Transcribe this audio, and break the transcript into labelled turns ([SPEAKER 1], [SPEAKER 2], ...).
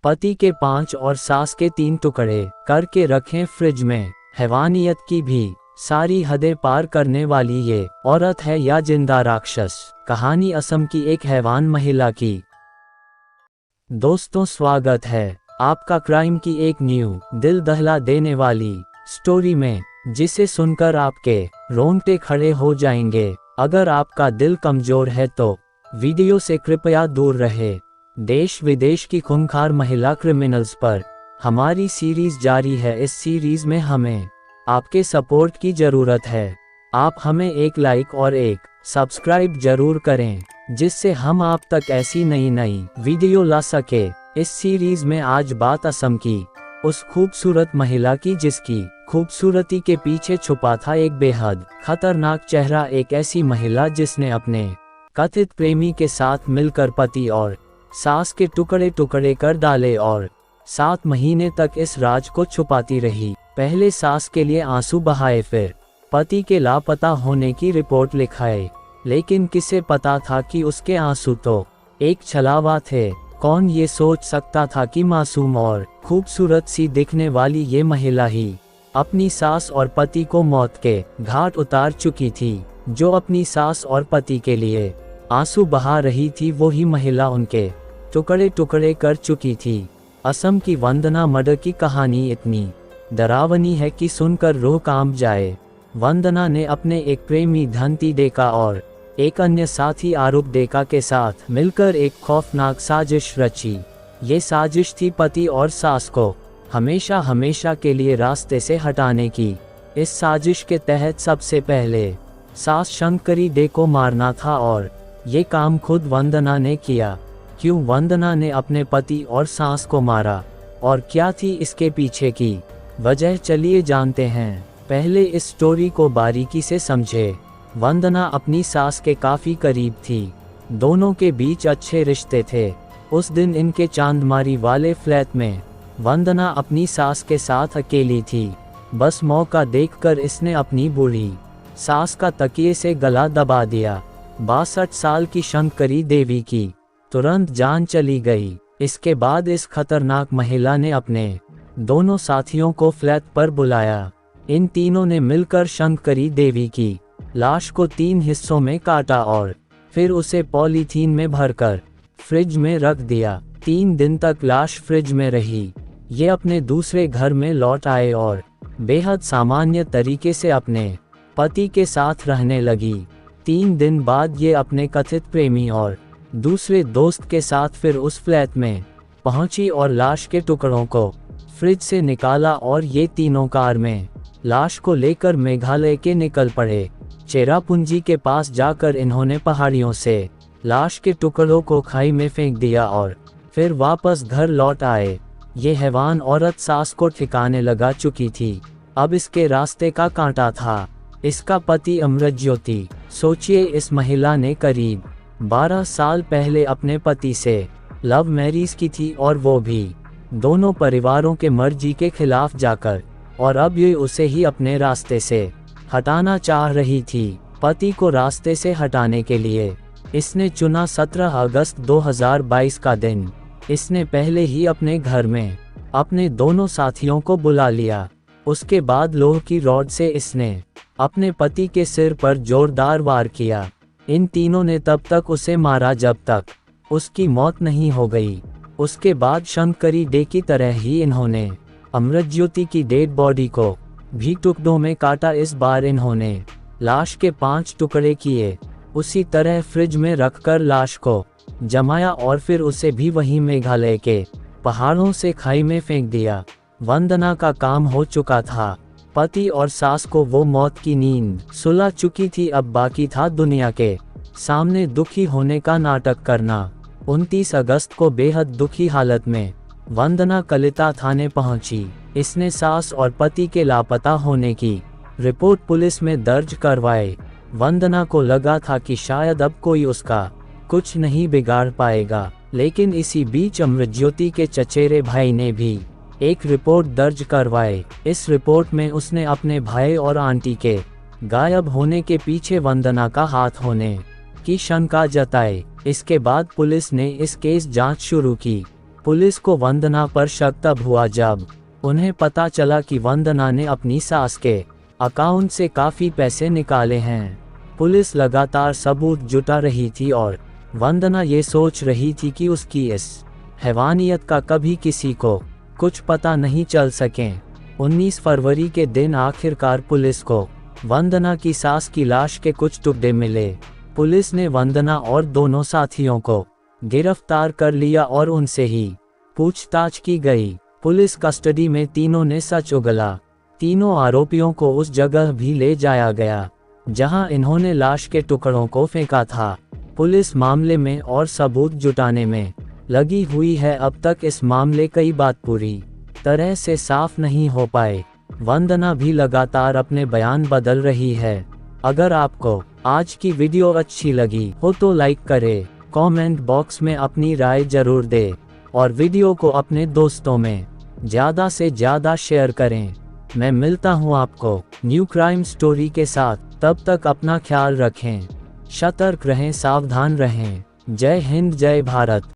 [SPEAKER 1] पति के 5 और सास के 3 टुकड़े करके रखें फ्रिज में। हैवानियत की भी सारी हदें पार करने वाली ये औरत है या जिंदा राक्षस। कहानी असम की एक हैवान महिला की। दोस्तों, स्वागत है आपका क्राइम की एक न्यू दिल दहला देने वाली स्टोरी में, जिसे सुनकर आपके रोंगटे खड़े हो जाएंगे। अगर आपका दिल कमजोर है तो वीडियो से कृपया दूर रहे। देश विदेश की खूंखार महिला क्रिमिनल्स पर हमारी सीरीज जारी है। इस सीरीज में हमें आपके सपोर्ट की जरूरत है। आप हमें एक लाइक और एक सब्सक्राइब जरूर करें, जिससे हम आप तक ऐसी नई वीडियो ला सके। इस सीरीज में आज बात असम की उस खूबसूरत महिला की, जिसकी खूबसूरती के पीछे छुपा था एक बेहद खतरनाक चेहरा। एक ऐसी महिला जिसने अपने कथित प्रेमी के साथ मिलकर पति और सास के टुकड़े टुकड़े कर डाले और 7 महीने तक इस राज को छुपाती रही। पहले सास के लिए आंसू बहाए, फिर पति के लापता होने की रिपोर्ट लिखाए। लेकिन किसे पता था कि उसके आंसू तो एक छलावा थे। कौन ये सोच सकता था कि मासूम और खूबसूरत सी दिखने वाली ये महिला ही अपनी सास और पति को मौत के घाट उतार चुकी थी। जो अपनी सास और पति के लिए आंसू बहा रही थी, वो ही महिला उनके टुकड़े टुकड़े कर चुकी थी। असम की वंदना मर्डर की कहानी इतनी डरावनी है कि सुनकर रूह कांप जाए। वंदना ने अपने एक प्रेमी धनती डेका और एक अन्य साथी आरूप डेका के साथ मिलकर एक खौफनाक साजिश रची। ये साजिश थी पति और सास को हमेशा के लिए रास्ते से हटाने की। इस साजिश के तहत सबसे पहले सास शंकरी डे को मारना था, और ये काम खुद वंदना ने किया। क्यों वंदना ने अपने पति और सास को मारा, और क्या थी इसके पीछे की वजह, चलिए जानते हैं। पहले इस स्टोरी को बारीकी से समझे। वंदना अपनी सास के काफी करीब थी। दोनों के बीच अच्छे रिश्ते थे। उस दिन इनके चांदमारी वाले फ्लैट में वंदना अपनी सास के साथ अकेली थी। बस मौका देखकर इसने अपनी बूढ़ी सास का तकिए से गला दबा दिया। 62 साल की शंकरी देवी की तुरंत जान चली गई। इसके बाद इस खतरनाक महिला ने अपने दोनों साथियों को फ्लैट पर बुलाया। इन तीनों ने मिलकर शंकरी देवी की लाश को 3 हिस्सों में काटा और फिर उसे पॉलीथीन में भरकर फ्रिज में रख दिया। 3 दिन तक लाश फ्रिज में रही। ये अपने दूसरे घर में लौट आए और बेहद सामान्य तरीके से अपने पति के साथ रहने लगी। 3 दिन बाद ये अपने कथित प्रेमी और दूसरे दोस्त के साथ फिर उस फ्लैट में पहुंची और लाश के टुकड़ों को फ्रिज से निकाला, और ये तीनों कार में लाश को लेकर मेघालय के निकल पड़े। चेरापूंजी के पास जाकर इन्होंने पहाड़ियों से लाश के टुकड़ों को खाई में फेंक दिया और फिर वापस घर लौट आए। ये हैवान औरत सास को ठिकाने लगा चुकी थी। अब इसके रास्ते का कांटा था इसका पति अमृतज्योति। सोचिए, इस महिला ने करीब 12 साल पहले अपने पति से लव मैरिज की थी, और वो भी दोनों परिवारों के मर्जी के खिलाफ जाकर, और अब ये उसे ही अपने रास्ते से हटाना चाह रही थी। पति को रास्ते से हटाने के लिए इसने चुना 17 अगस्त 2022 का दिन। इसने पहले ही अपने घर में अपने दोनों साथियों को बुला लिया। उसके बाद लोहे की रॉड से इसने अपने पति के सिर पर जोरदार वार किया। इन तीनों ने तब तक उसे मारा जब तक उसकी मौत नहीं हो गई। उसके बाद शंकरी डे की तरह ही इन्होंने अमृतज्योति की डेड बॉडी को भी टुकड़ों में काटा। इस बार इन्होंने लाश के 5 टुकड़े किए, उसी तरह फ्रिज में रखकर लाश को जमाया और फिर उसे भी वहीं मेघालय के पहाड़ों से खाई में फेंक दिया। वंदना का काम हो चुका था। पति और सास को वो मौत की नींद सुला चुकी थी। अब बाकी था दुनिया के सामने दुखी होने का नाटक करना। 29 अगस्त को बेहद दुखी हालत में वंदना कलिता थाने पहुंची। इसने सास और पति के लापता होने की रिपोर्ट पुलिस में दर्ज करवाई। वंदना को लगा था कि शायद अब कोई उसका कुछ नहीं बिगाड़ पाएगा, लेकिन इसी बीच अमृतज्योति के चचेरे भाई ने भी एक रिपोर्ट दर्ज करवाई। इस रिपोर्ट में उसने अपने भाई और आंटी के गायब होने के पीछे वंदना का हाथ होने की शंका जताई। इसके बाद पुलिस ने इस केस जांच शुरू की। पुलिस को वंदना पर शक तब हुआ जब उन्हें पता चला कि वंदना ने अपनी सास के अकाउंट से काफ़ी पैसे निकाले हैं। पुलिस लगातार सबूत जुटा रही थी और वंदना ये सोच रही थी कि उसकी इस हैवानियत का कभी किसी को कुछ पता नहीं चल सके। 19 फरवरी के दिन आखिरकार पुलिस को वंदना की सास की लाश के कुछ टुकड़े मिले। पुलिस ने वंदना और दोनों साथियों को गिरफ्तार कर लिया और उनसे ही पूछताछ की गई। पुलिस कस्टडी में तीनों ने सच उगला। तीनों आरोपियों को उस जगह भी ले जाया गया जहां इन्होंने लाश के टुकड़ों को फेंका था। पुलिस मामले में और सबूत जुटाने में लगी हुई है। अब तक इस मामले कई बात पूरी तरह से साफ नहीं हो पाए। वंदना भी लगातार अपने बयान बदल रही है। अगर आपको आज की वीडियो अच्छी लगी हो तो लाइक करें, कमेंट बॉक्स में अपनी राय जरूर दें और वीडियो को अपने दोस्तों में ज़्यादा से ज़्यादा शेयर करें। मैं मिलता हूं आपको न्यू क्राइम स्टोरी के साथ। तब तक अपना ख्याल रखें, सतर्क रहें, सावधान रहें। जय हिंद, जय भारत।